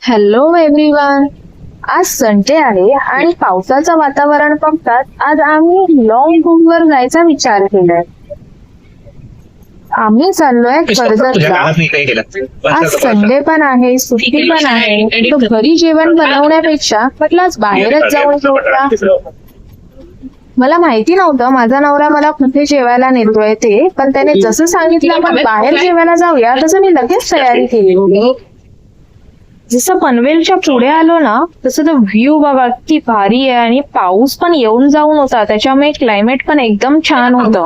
Hello everyone. आज Sunday आहे आणि पावसाचं वातावरण बघतात आज आम्ही लॉंग टूरवर जायचा विचार केलाय. आम्ही चाललोय कर्जतला. आज संडे पण आहे, सुट्टी पण आहे, तो घरी जेवण बनवण्यापेक्षा म्हटलं आज बाहेरच जाऊन जेवूया. मला माहिती नव्हतं माझा नवरा मला कुठे जेवायला नेतोय ते, पण त्याने जसं सांगितलं आपण बाहेर जेवायला जाऊया तसं मी लगेच तयारी केली. जसं पनवेलच्या पुढे आलो ना तसं तो व्ह्यू बघा किती भारी आहे आणि पाऊस पण येऊन जाऊन होता, त्याच्यामुळे क्लायमेट पण एकदम छान होतं.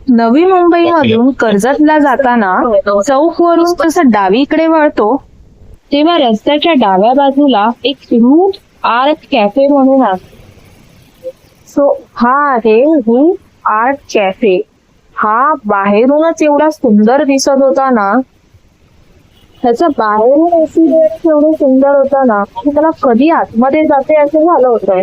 नवी मुंबई मधून कर्जतला जाताना चौक वरून जसं डावीकडे वळतो तेव्हा रस्त्याच्या डाव्या बाजूला एक रूट आर्ट कॅफे म्हणून आहे. सो हा आहे रूट आर्ट कॅफे. हा बाहेरूनच एवढा सुंदर दिसत होता ना, त्याचं बाहेरून एवढं सुंदर होतं ना की त्याला कधी आतमध्ये जाते असं झालं होतं.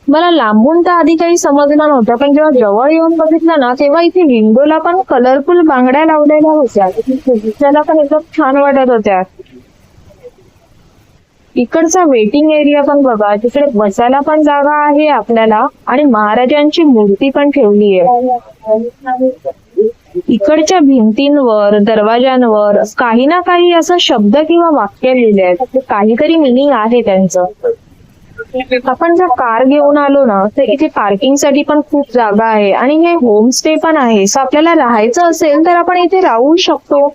मला लांबून तर आधी काही समजलं नव्हतं, पण जेव्हा जवळ येऊन बघितलं ना तेव्हा इथे विंडोला पण कलरफुल बांगड्या लावलेल्या होत्या, दिसायला पण एकदम छान वाटत होत्या. इकडचा वेटिंग एरिया पण बघा, तिकडे बसायला पण जागा आहे आपल्याला आणि महाराजांची मूर्ती पण ठेवली आहे. इकडच्या भिंतींवर दरवाजांवर काही ना काही असं शब्द किंवा वाक्य लिहिले आहेत, काहीतरी मिनिंग आहे त्यांचं. आपण जर कार घेऊन आलो ना तर इथे पार्किंग साठी पण खूप जागा आहे आणि हे होमस्टे पण आहे. सो आपल्याला राहायचं असेल तर आपण इथे राहू शकतो.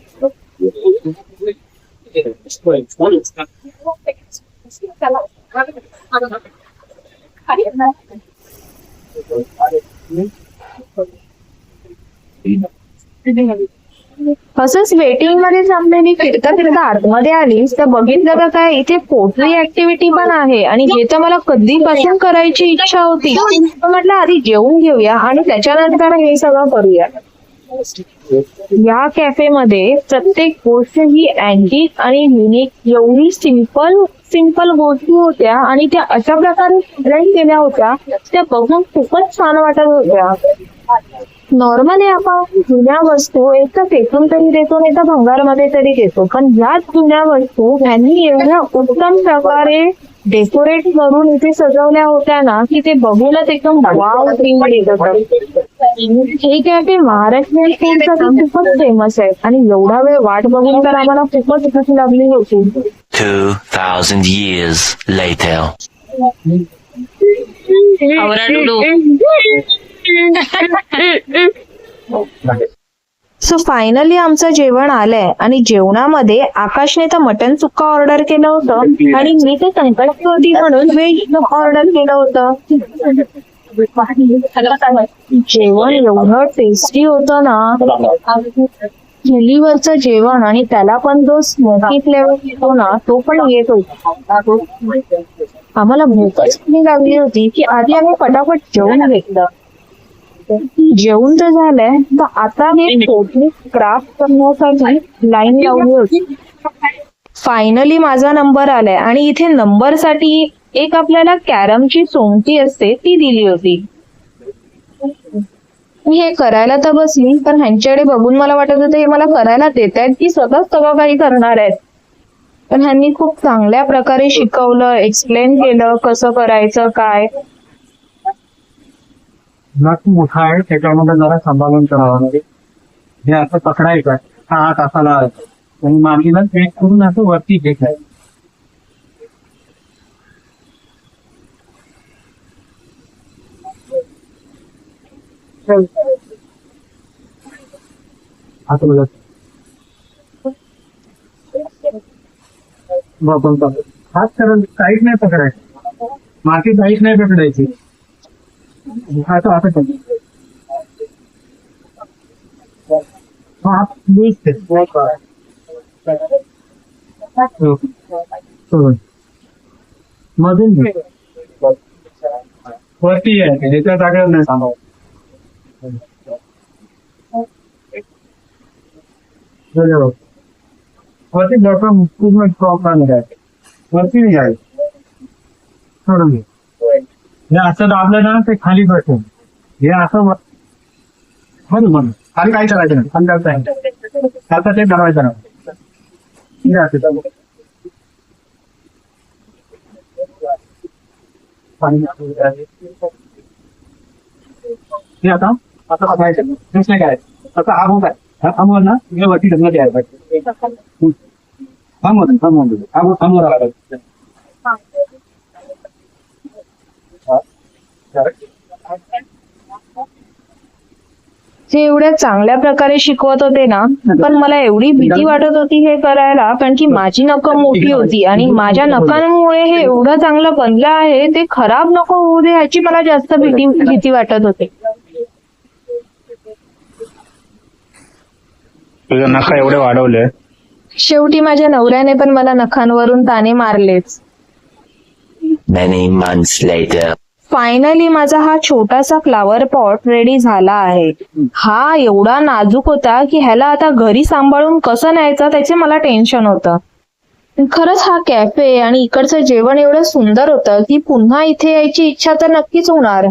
असंच वेटिंग मध्ये थांबलेली फिरता फिरता आतमध्ये आली तर बघितलं तर काय इथे पोटरी ऍक्टिव्हिटी पण आहे आणि हे तर मला कधीपासून करायची इच्छा होती. म्हटलं आधी जेवून घेऊया आणि त्याच्यानंतर हे सगळं करूया. या कॅफे मध्ये प्रत्येक गोष्ट ही अँटिक आणि युनिक एवढी सिंपल गोष्टी होत्या आणि त्या अशा प्रकारे डिझाईन केल्या होत्या, त्या बघून खूपच छान वाटत होत्या. नॉर्मली आपण जुन्या वस्तू एक तर फेकून तरी देतो नाही तर भंगारमध्ये तरी देतो, पण ह्याच जुन्या वस्तू त्यांनी एवढ्या उत्तम प्रकारे डेकोरेट करून इथे सजवल्या होत्या ना की ते बघूनच एकदम वाव फील येत होतं. हे कॅफे महाराष्ट्रीयन फूडसाठी खूपच फेमस आहे आणि एवढा वेळ वाट बघून तर आम्हाला खूपच भूक लागली होती. 2000 years later. सो फायनली आमचं जेवण आलंय आणि जेवणामध्ये आकाशने तर मटन सुक्का ऑर्डर केलं होतं आणि मी ते संकष्टी होती म्हणून व्हेज ऑर्डर केलं होतं. जेवण एवढं टेस्टी होतं ना, चुलीवरचं जेवण आणि त्याला पण जो स्मोकी फ्लेवर येतो ना तो पण येत होता. आम्हाला भूकच लागली होती की आधी आम्ही पटापट जेवण घेतलं. जेवण तर झालंय तर आता हे पोटरी क्राफ्ट करण्यासाठी लाईन लावली होती. फायनली माझा नंबर आलाय आणि इथे नंबर साठी एक आपल्याला कॅरमची सोंगटी असते ती दिली होती. मी हे करायला तर बसली पण ह्यांच्याकडे बघून मला वाटत होतं हे मला करायला देत आहेत की स्वतःच सगळं काही करणार आहेत. पण ह्यांनी खूप चांगल्या प्रकारे शिकवलं, एक्सप्लेन केलं कसं करायचं काय. मोठा आहे त्याच्यामध्ये जरा सांभाळून करावं लागेल. हे असं पकडायचं हा हात असा लावायचा आणि मागीला पेट करून असं वरती घेतायचं. हात बोलत हात करत काहीच नाही पकडायचं, माती काहीच नाही पकडायची. असं असं मधून वरती आहे त्याच्या जागेवर नाही सांभाळ. वरती डॉक्टर पूर्ण प्रॉब्लेम आहे, वरती नाही आहे सोडून घे. हे असं दाबलं ना ते खाली बसेल. हे असं म्हणून खाली काही करायचं नाही, खाली आता ते दरवाजा हे आता आता बघायचं प्रश्न काय आता हा भाग आहे हा ना या वरती ढंग द्यायला पाहिजे थांबवून राहिला ते एवढ्या चांगल्या प्रकारे शिकवत होते ना, पण मला एवढी भीती वाटत होती हे करायला, कारण की माझी नखं मोठी होती आणि माझ्या नखांमुळे हे एवढं चांगलं बनलं आहे ते खराब नको होऊ दे ह्याची मला जास्त भीती वाटत होते. तुझं नखा एवढे वाढवले शेवटी माझ्या नवऱ्याने पण मला नखांवरून ताने मारलेच. Many months later. फायनली माझा हा छोटासा फ्लावर पॉट रेडी झाला आहे. हा एवढा नाजूक होता की ह्याला आता घरी सांभाळून कसं न्यायचं त्याचे मला टेन्शन होतं. खरंच हा कॅफे आणि इकडचं जेवण एवढं सुंदर होतं की पुन्हा इथे यायची इच्छा तर नक्कीच होणार.